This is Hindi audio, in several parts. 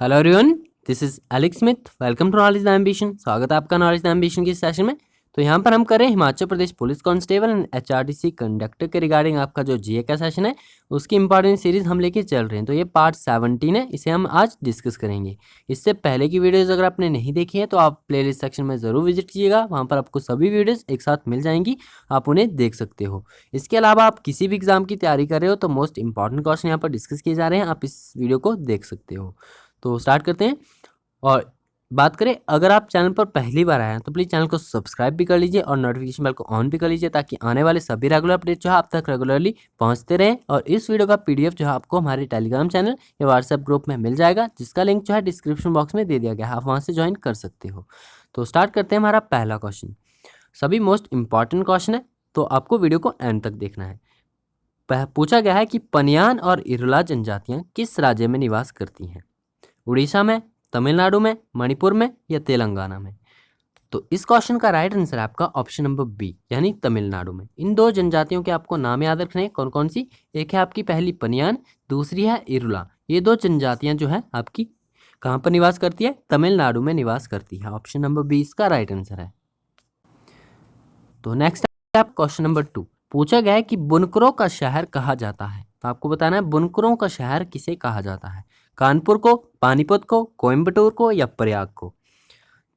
Hello everyone, this is Alex Smith. Welcome to knowledge the ambition. स्वागत है आपका नॉलेज द एम्बिशन की सेशन में। तो यहाँ पर हम कर रहे हैं Himachal Pradesh police constable and HRTC conductor के रिगार्डिंग आपका जो जीए का सेशन है उसकी इंपॉर्टेंट सीरीज हम लेके चल रहे हैं। तो ये पार्ट 17 है, इसे हम आज डिस्कस करेंगे। इससे पहले की वीडियोज़ अगर आपने नहीं देखी है तो आप प्लेलिस्ट सेक्शन में ज़रूर विजिट कीजिएगा, वहाँ पर आपको सभी वीडियोज़ एक साथ मिल जाएंगी, आप उन्हें देख सकते हो। इसके अलावा आप किसी भी एग्जाम की तैयारी कर रहे हो तो मोस्ट इंपॉर्टेंट क्वेश्चन यहाँ पर डिस्कस किए जा रहे हैं, आप इस वीडियो को देख सकते हो। तो स्टार्ट करते हैं। और बात करें, अगर आप चैनल पर पहली बार आए हैं तो प्लीज़ चैनल को सब्सक्राइब भी कर लीजिए और नोटिफिकेशन बेल को ऑन भी कर लीजिए, ताकि आने वाले सभी रेगुलर अपडेट जो है आप तक रेगुलरली पहुंचते रहें। और इस वीडियो का पीडीएफ जो है आपको हमारे टेलीग्राम चैनल या व्हाट्सएप ग्रुप में मिल जाएगा, जिसका लिंक जो है डिस्क्रिप्शन बॉक्स में दे दिया गया है, आप वहाँ से ज्वाइन कर सकते हो। तो स्टार्ट करते हैं। हमारा पहला क्वेश्चन सभी मोस्ट इंपॉर्टेंट क्वेश्चन है, तो आपको वीडियो को एंड तक देखना है। पूछा गया है कि पनियान और इरुला जनजातियाँ किस राज्य में निवास करती हैं? उड़ीसा में, तमिलनाडु में, मणिपुर में या तेलंगाना में? तो इस क्वेश्चन का राइट आंसर है आपका ऑप्शन नंबर बी, यानी तमिलनाडु में। इन दो जनजातियों के आपको नाम याद रखने हैं। कौन कौन सी? एक है आपकी पहली पनियान, दूसरी है इरुला। ये दो जनजातियां जो है आपकी कहाँ पर निवास करती है? तमिलनाडु में निवास करती है। ऑप्शन नंबर बी इसका राइट आंसर है। तो नेक्स्ट आप क्वेश्चन नंबर 2 पूछा गया है कि बुनकरों का शहर कहा जाता है। तो आपको बताना है बुनकरों का शहर किसे कहा जाता है? कानपुर को, पानीपत को, कोयम्बटूर को या प्रयाग को?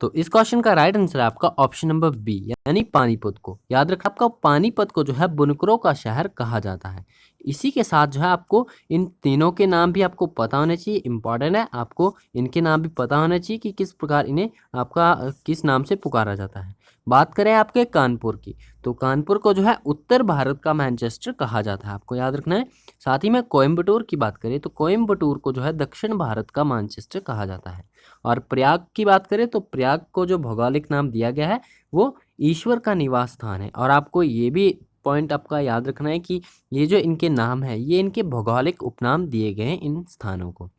तो इस क्वेश्चन का राइट आंसर है आपका ऑप्शन नंबर बी, यानी पानीपत को। याद रखना, आपका पानीपत को जो है बुनकरों का शहर कहा जाता है। इसी के साथ जो है आपको इन तीनों के नाम भी आपको पता होने चाहिए, इंपॉर्टेंट है। आपको इनके नाम भी पता होने चाहिए कि किस प्रकार इन्हें आपका किस नाम से पुकारा जाता है। बात करें आपके कानपुर की, तो कानपुर को जो है उत्तर भारत का मैनचेस्टर कहा जाता है, आपको याद रखना है। साथ ही में कोयम्बटूर की बात करें तो कोयम्बटूर को जो है दक्षिण भारत का मैनचेस्टर कहा जाता है। और प्रयाग की बात करें तो प्रयाग को जो भौगोलिक नाम दिया गया है वो ईश्वर का निवास स्थान है। और आपको ये भी पॉइंट आपका याद रखना है कि ये जो इनके नाम है ये इनके भौगोलिक उपनाम दिए गए हैं इन स्थानों को।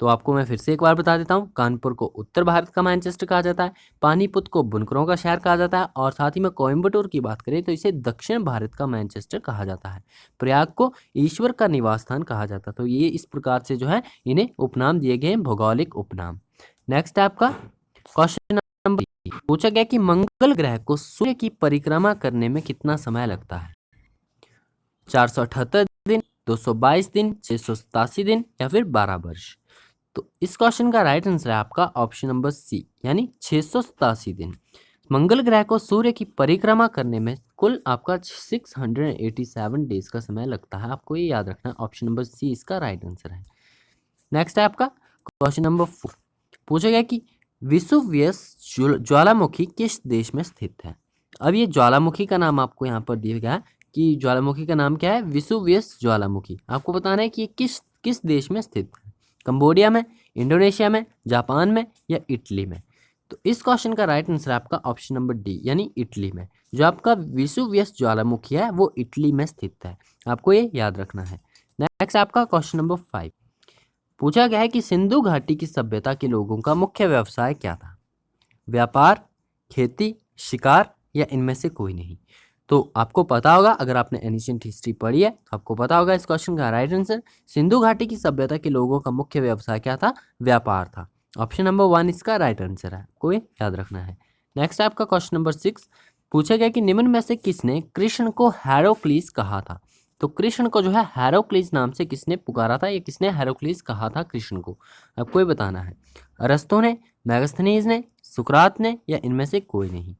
तो आपको मैं फिर से एक बार बता देता हूँ, कानपुर को उत्तर भारत का मैनचेस्टर कहा जाता है, पानीपत को बुनकरों का शहर कहा जाता है, और साथ ही में कोयम्बटूर की बात करें तो इसे दक्षिण भारत का मैनचेस्टर कहा जाता है। प्रयाग को ईश्वर का निवास स्थान कहा जाता है। तो ये इस प्रकार से जो है इन्हें उपनाम दिए गए हैं, भौगोलिक उपनाम। नेक्स्ट है आपका क्वेश्चन नंबर, पूछा गया कि मंगल ग्रह को सूर्य की परिक्रमा करने में कितना समय लगता है? 478 दिन, 222 दिन, 687 दिन या फिर 12 वर्ष? तो इस क्वेश्चन का राइट आंसर है आपका ऑप्शन नंबर सी, यानी 687 दिन। मंगल ग्रह को सूर्य की परिक्रमा करने में कुल आपका 687 डेज का समय लगता है, आपको ये याद रखना है। ऑप्शन नंबर सी इसका राइट आंसर है। नेक्स्ट है आपका क्वेश्चन नंबर 4, पूछा गया कि विसुवियस ज्वालामुखी किस देश में स्थित है? अब ये ज्वालामुखी का नाम आपको यहाँ पर दिया गया है कि ज्वालामुखी का नाम क्या है? विसुवियस ज्वालामुखी। आपको बताना है कि ये किस किस देश में स्थित है? कंबोडिया में, इंडोनेशिया में, जापान में या इटली में? तो इस क्वेश्चन का राइट आंसर है आपका ऑप्शन नंबर डी, यानी इटली में। जो आपका विसुवियस ज्वालामुखी है वो इटली में स्थित है, आपको ये याद रखना है। नेक्स्ट आपका क्वेश्चन नंबर 5, पूछा गया है कि सिंधु घाटी की सभ्यता के लोगों का मुख्य व्यवसाय क्या था? व्यापार, खेती, शिकार या इनमें से कोई नहीं? तो आपको पता होगा, अगर आपने एंशिएंट हिस्ट्री पढ़ी है तो आपको पता होगा इस क्वेश्चन का राइट आंसर। सिंधु घाटी की सभ्यता के लोगों का मुख्य व्यवसाय क्या था? व्यापार था। ऑप्शन नंबर 1 इसका राइट आंसर है, आपको ये याद रखना है। नेक्स्ट आपका क्वेश्चन नंबर 6, पूछा गया कि निम्न में से किसने कृष्ण को हेरोक्लीस कहा था? तो कृष्ण को जो है हेरोक्लीस नाम से किसने पुकारा था, या किसने हेरोक्लीस कहा था कृष्ण को? आपको ये बताना है। अरस्तु ने, मेगास्थनीज ने, सुकरात ने या इनमें से कोई नहीं?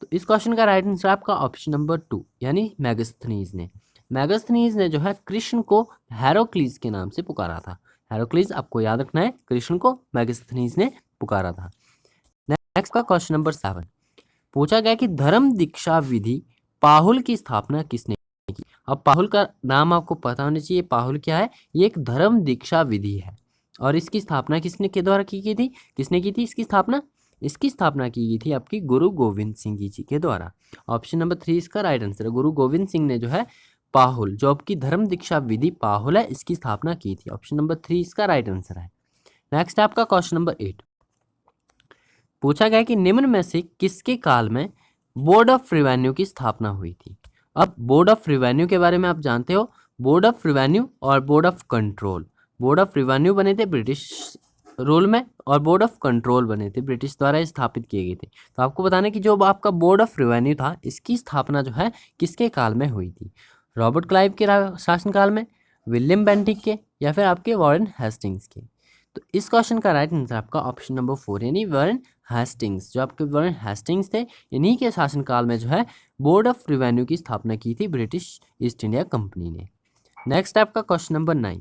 तो इस क्वेश्चन का राइट आंसर आपका ऑप्शन नंबर 2, यानी मेगास्थनीज ने। मेगास्थनीज ने जो है कृष्ण को हेरोक्लीस के नाम से पुकारा था। हेरोक्लीस आपको याद रखना है, कृष्ण को मेगास्थनीज ने पुकारा था। नेक्स्ट का क्वेश्चन नंबर 7, पूछा गया कि धर्म दीक्षा विधि पाहुल की स्थापना किसने की? अब पाहुल का नाम आपको पता होना चाहिए। पाहुल क्या है? ये एक धर्म दीक्षा विधि है, और इसकी स्थापना किसने के द्वारा की थी? किसने की थी इसकी स्थापना? इसकी स्थापना की गई थी आपकी गुरु गोविंद सिंह जी के द्वारा। ऑप्शन नंबर 3 इसका राइट आंसर है। गुरु गोविंद सिंह ने जो है पाहुल, जो आपकी धर्म दीक्षा विधि पाहुल है, इसकी स्थापना की थी। ऑप्शन नंबर 3 इसका राइट आंसर है। नेक्स्ट आपका क्वेश्चन नंबर 8, पूछा गया कि निम्न में से किसके काल में बोर्ड ऑफ रिवेन्यू की स्थापना हुई थी? अब बोर्ड ऑफ रिवेन्यू के बारे में आप जानते हो, बोर्ड ऑफ रिवेन्यू और board of control. Board of revenue बने थे ब्रिटिश रोल में और बोर्ड ऑफ कंट्रोल बने थे, ब्रिटिश द्वारा स्थापित किए गए थे। तो आपको बताना है कि जो आपका बोर्ड ऑफ रेवेन्यू था, इसकी स्थापना जो है किसके काल में हुई थी? रॉबर्ट क्लाइव के शासनकाल में, विलियम बेंटिक के, या फिर आपके वॉरेन हेस्टिंग्स के? तो इस क्वेश्चन का राइट आंसर आपका ऑप्शन नंबर 4 यानी वॉरेन हेस्टिंग्स। जो आपके वॉरेन हेस्टिंग्स थे, इन्हीं के शासनकाल में जो है बोर्ड ऑफ रेवेन्यू की स्थापना की थी ब्रिटिश ईस्ट इंडिया कंपनी ने। नेक्स्ट आपका क्वेश्चन नंबर 9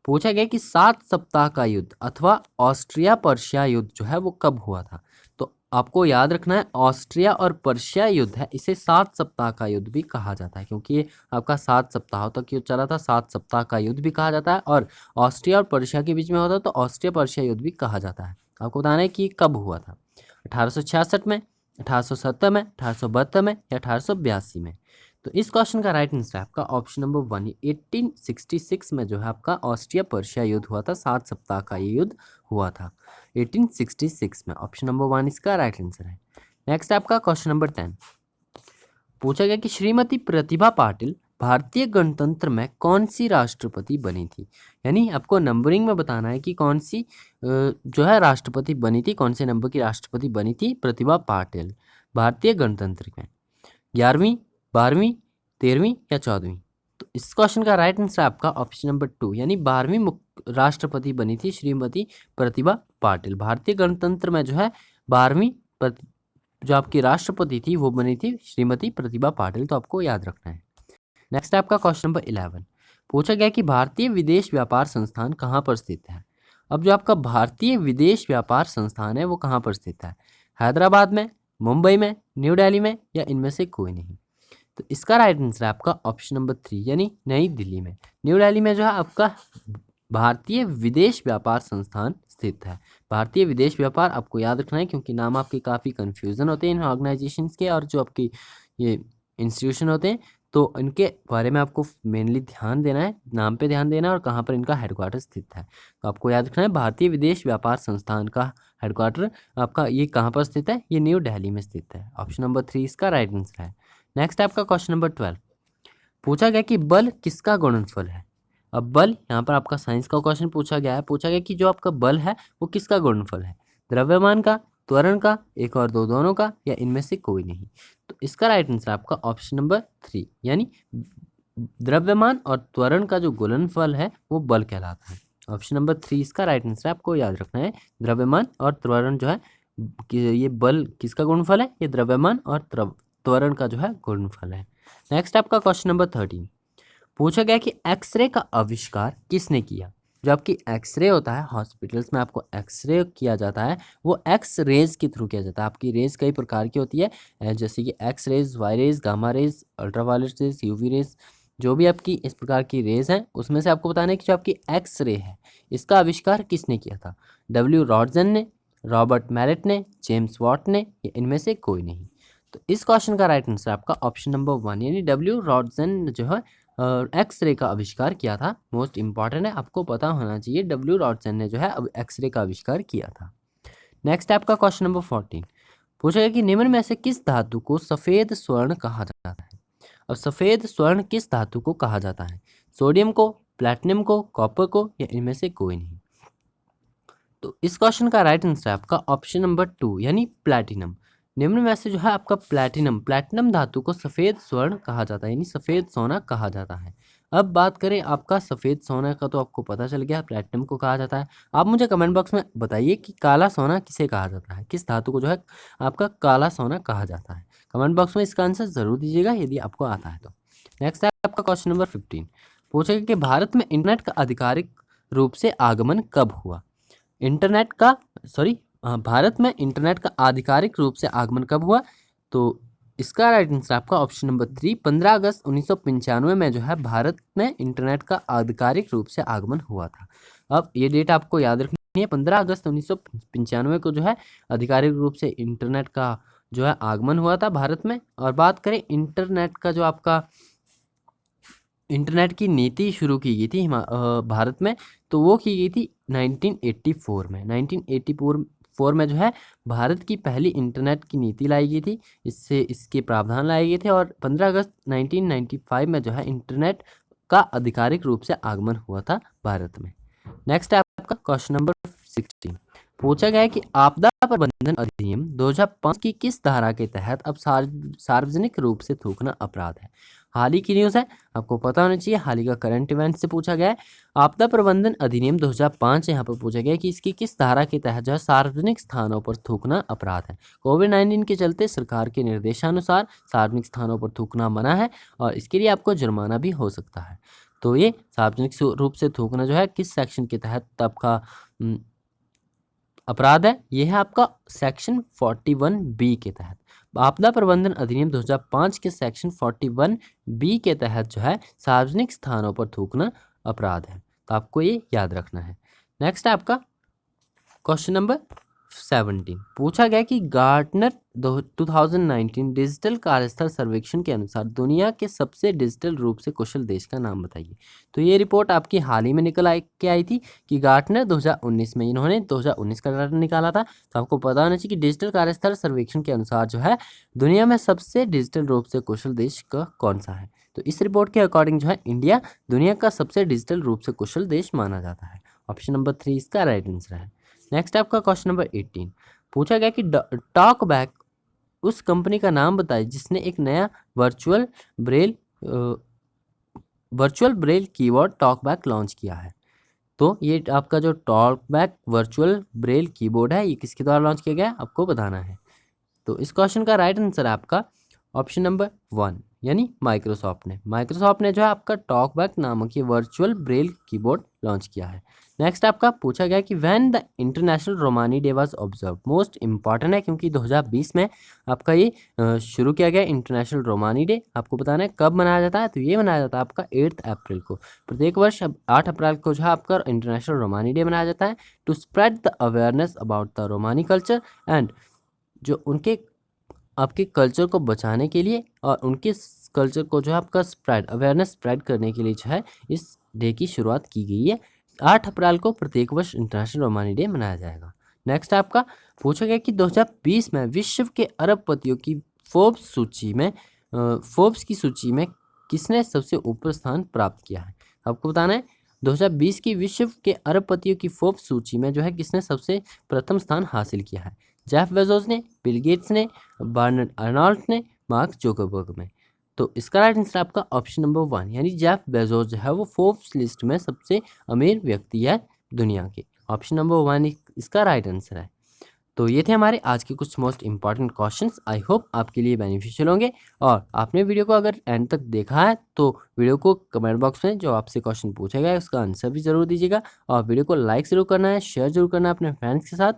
पूछा गया कि 7 सप्ताह का युद्ध अथवा ऑस्ट्रिया पर्शिया युद्ध जो है वो कब हुआ था? तो आपको याद रखना है, ऑस्ट्रिया और पर्शिया युद्ध है, इसे 7 सप्ताह का युद्ध भी कहा जाता है, क्योंकि ये आपका 7 सप्ताह तक युद्ध चला था, 7 सप्ताह का युद्ध भी कहा जाता है। और ऑस्ट्रिया और पर्शिया के बीच में होता है तो ऑस्ट्रिया पर्शिया युद्ध भी कहा जाता है। आपको बताना है कि कब हुआ था, 1866 में, 1870 में, 1872 में, या 1882 में? तो इस क्वेश्चन का राइट आंसर है आपका ऑप्शन नंबर 1, 1866 में जो है आपका ऑस्ट्रिया पर्शिया युद्ध हुआ था। 7 सप्ताह का ये युद्ध हुआ था 1866 में। ऑप्शन नंबर 1 इसका राइट आंसर है। नेक्स्ट आपका क्वेश्चन नंबर 10 पूछा गया कि श्रीमती प्रतिभा पाटिल भारतीय गणतंत्र में कौन सी राष्ट्रपति बनी थी? यानी आपको नंबरिंग में बताना है कि कौन सी जो है राष्ट्रपति बनी थी, कौन से नंबर की राष्ट्रपति बनी थी प्रतिभा पाटिल भारतीय गणतंत्र में? 11वीं, 12वीं, 13वीं या 14वीं? तो इस क्वेश्चन का राइट आंसर आपका ऑप्शन नंबर 2 यानी 12वीं राष्ट्रपति बनी थी श्रीमती प्रतिभा पाटिल। भारतीय गणतंत्र में जो है 12वीं जो आपकी राष्ट्रपति थी वो बनी थी श्रीमती प्रतिभा पाटिल। तो आपको याद रखना है। नेक्स्ट आपका क्वेश्चन नंबर 11 पूछा गया कि भारतीय विदेश व्यापार संस्थान कहाँ पर स्थित है? अब जो आपका भारतीय विदेश व्यापार संस्थान है वो कहाँ पर स्थित है? हैदराबाद में, मुंबई में, न्यू दिल्ली में, या इनमें से कोई नहीं? तो इसका राइट आंसर है आपका ऑप्शन नंबर 3 यानी नई दिल्ली में। न्यू दिल्ली में जो है आपका भारतीय विदेश व्यापार संस्थान स्थित है। भारतीय विदेश व्यापार आपको याद रखना है, क्योंकि नाम आपके काफ़ी कन्फ्यूज़न होते हैं इन ऑर्गेनाइजेशंस के, और जो आपकी ये इंस्टीट्यूशन होते हैं तो इनके बारे में आपको मेनली ध्यान देना है, नाम पे ध्यान देना है और कहाँ पर इनका हेडक्वार्टर स्थित है। तो आपको याद रखना है भारतीय विदेश व्यापार संस्थान का हेडक्वार्टर आपका ये कहाँ पर स्थित है? ये न्यू दिल्ली में स्थित है। ऑप्शन नंबर 3 इसका राइट आंसर है। नेक्स्ट आपका क्वेश्चन नंबर 12 पूछा गया कि बल किसका गुणनफल है? अब बल यहाँ पर आपका साइंस का क्वेश्चन पूछा गया है। पूछा गया कि जो आपका बल है वो किसका गुणनफल है? द्रव्यमान का, त्वरण का, एक और दो दोनों का, या इनमें से कोई नहीं? तो इसका राइट आंसर आपका ऑप्शन नंबर 3 यानी द्रव्यमान और त्वरण का जो गुणनफल है वो बल कहलाता है। ऑप्शन नंबर 3 इसका राइट आंसर आपको याद रखना है। द्रव्यमान और त्वरण जो है ये बल किसका गुणनफल है? ये द्रव्यमान और त्वरण का जो है गुणनफल है। नेक्स्ट आपका क्वेश्चन नंबर 13 पूछा गया कि एक्सरे का आविष्कार किसने किया? जो आपकी एक्सरे होता है हॉस्पिटल्स में आपको एक्सरे किया जाता है वो एक्स रेज के थ्रू किया जाता है। आपकी रेज कई प्रकार की होती है, जैसे कि X rays, Y rays, gamma rays, ultraviolet rays, UV rays, जो भी आपकी इस प्रकार की रेज हैं उसमें से आपको बताना है कि जो आपकी एक्स रे है इसका आविष्कार किसने किया था? डब्ल्यू रॉडसन ने, रॉबर्ट मैरेट ने, जेम्स वॉट ने, या इनमें से कोई नहीं? तो इस क्वेश्चन का राइट आंसर आपका ऑप्शन नंबर 1 यानी डब्ल्यू रॉडसन जो है एक्सरे का आविष्कार किया था। मोस्ट इंपॉर्टेंट है, आपको पता होना चाहिए डब्ल्यू रॉडसन ने जो है अब एक्सरे का आविष्कार किया था। नेक्स्ट आपका क्वेश्चन नंबर 14 पूछा गया कि निम्न में से किस धातु को सफ़ेद स्वर्ण कहा जाता है? अब सफ़ेद स्वर्ण किस धातु को कहा जाता है? सोडियम को, प्लैटिनम को, कॉपर को, या इनमें से कोई नहीं? तो इस क्वेश्चन का राइट आंसर है आपका ऑप्शन नंबर 2 यानी प्लैटिनम। निम्न में से जो है आपका प्लैटिनम धातु को सफ़ेद स्वर्ण कहा जाता है यानी सफ़ेद सोना कहा जाता है। अब बात करें आपका सफ़ेद सोना का, तो आपको पता चल गया प्लैटिनम को कहा जाता है। आप मुझे कमेंट बॉक्स में बताइए कि काला सोना किसे कहा जाता है, किस धातु को जो है आपका काला सोना कहा जाता है। कमेंट बॉक्स में इसका आंसर ज़रूर दीजिएगा यदि आपको आता है तो। नेक्स्ट है आपका क्वेश्चन नंबर 15 पूछेगा कि भारत में इंटरनेट का आधिकारिक रूप से आगमन कब हुआ? भारत में इंटरनेट का आधिकारिक रूप से आगमन कब हुआ? तो इसका राइट आंसर आपका ऑप्शन नंबर 3 15 अगस्त 1995 में जो है भारत में इंटरनेट का आधिकारिक रूप से आगमन हुआ था। अब ये डेट आपको याद रखनी है, 15 अगस्त 1995 को जो है आधिकारिक रूप से इंटरनेट का जो है आगमन हुआ था भारत में। और बात करें इंटरनेट का, जो आपका इंटरनेट की नीति शुरू की गई थी भारत में, तो वो की गई थी 1984 में। 1984 में जो है भारत की पहली इंटरनेट की नीति लाई गई थी, इससे इसके प्रावधान लाए गए थे। और 15 अगस्त 1995 में जो है इंटरनेट का आधिकारिक रूप से आगमन हुआ था भारत में। नेक्स्ट है आपका क्वेश्चन नंबर 16 पूछा गया है कि आपदा प्रबंधन अधिनियम 2005 की किस धारा के तहत अब सार्वजनिक रूप से थूकना अपराध है। हाल ही की न्यूज़ है, आपको पता होना चाहिए, हाल ही का करंट इवेंट से पूछा गया है। आपदा प्रबंधन अधिनियम 2005 यहाँ पर पूछा गया है कि इसकी किस धारा के तहत जो है सार्वजनिक स्थानों पर थूकना अपराध है। कोविड-19 के चलते सरकार के निर्देशानुसार सार्वजनिक स्थानों पर थूकना मना है और इसके लिए आपको जुर्माना भी हो सकता है। तो ये सार्वजनिक रूप से थूकना जो है किस सेक्शन के तहत आपका अपराध है, ये है आपका सेक्शन 41B के तहत। आपदा प्रबंधन अधिनियम 2005 के सेक्शन 41B के तहत जो है सार्वजनिक स्थानों पर थूकना अपराध है, तो आपको ये याद रखना है। नेक्स्ट है आपका क्वेश्चन नंबर 17 पूछा गया कि गार्टनर 2019 डिजिटल कार्यस्थल सर्वेक्षण के अनुसार दुनिया के सबसे डिजिटल रूप से कुशल देश का नाम बताइए। तो ये रिपोर्ट आपकी हाल ही में आई थी कि गार्टनर 2019 में इन्होंने 2019 का डाटा निकाला था। तो आपको पता होना चाहिए कि डिजिटल कार्यस्थल सर्वेक्षण के अनुसार जो है दुनिया में सबसे डिजिटल रूप से कुशल देश का कौन सा है। तो इस रिपोर्ट के अकॉर्डिंग जो है इंडिया दुनिया का सबसे डिजिटल रूप से कुशल देश माना जाता है। ऑप्शन नंबर 3 इसका राइट आंसर है। नेक्स्ट आपका क्वेश्चन नंबर 18 पूछा गया कि टॉकबैक उस कंपनी का नाम बताइए जिसने एक नया virtual Braille keyboard talkback launch किया है। तो ये आपका जो टॉकबैक वर्चुअल ब्रेल कीबोर्ड है ये किसके द्वारा लॉन्च किया गया आपको बताना है। तो इस क्वेश्चन का राइट आंसर है आपका ऑप्शन नंबर 1 यानी माइक्रोसॉफ्ट ने जो है आपका टॉकबैक नामक ये वर्चुअल ब्रेल कीबोर्ड लॉन्च किया है। नेक्स्ट आपका पूछा गया कि when the international रोमानी day was observe, most important है क्योंकि 2020 में आपका ये शुरू किया गया इंटरनेशनल रोमानी डे। आपको बताना है कब मनाया जाता है। तो ये मनाया जाता है आपका 8 अप्रैल को। प्रत्येक वर्ष 8 अप्रैल को जो है आपका इंटरनेशनल रोमानी डे मनाया जाता है to spread the awareness about the Romani culture and जो उनके आपके कल्चर को बचाने के लिए और उनके कल्चर को जो है आपका अवेयरनेस स्प्रेड करने के लिए जो है इस डे की शुरुआत की गई है। 8 अप्रैल को प्रत्येक वर्ष इंटरनेशनल रोमानी डे मनाया जाएगा। नेक्स्ट आपका पूछा गया कि 2020 में विश्व के अरबपतियों की फोर्ब्स की सूची में किसने सबसे ऊपर स्थान प्राप्त किया है। आपको बताना है 2020 की विश्व के अरबपतियों की फोर्ब्स सूची में जो है किसने सबसे प्रथम स्थान हासिल किया है। जेफ बेजोस ने, बिल गेट्स ने, बर्नार्ड अर्नॉल्ट ने, मार्क जुकरबर्ग ने। तो इसका राइट आंसर आपका ऑप्शन नंबर 1 यानी जेफ बेजोस जो है वो फोर्ब्स लिस्ट में सबसे अमीर व्यक्ति है दुनिया के। ऑप्शन नंबर 1 इसका राइट आंसर है। तो ये थे हमारे आज के कुछ most important questions. I hope आपके लिए बेनिफिशियल होंगे और आपने वीडियो को अगर एंड तक देखा है तो वीडियो को कमेंट बॉक्स में जो आपसे क्वेश्चन पूछा गया है उसका आंसर भी ज़रूर दीजिएगा और वीडियो को लाइक ज़रूर करना है, शेयर जरूर करना है अपने फ्रेंड्स के साथ।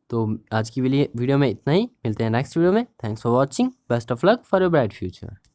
तो आज की वीडियो में इतना ही, मिलते हैं नेक्स्ट वीडियो में। Thanks for watching, best of luck for your bright future.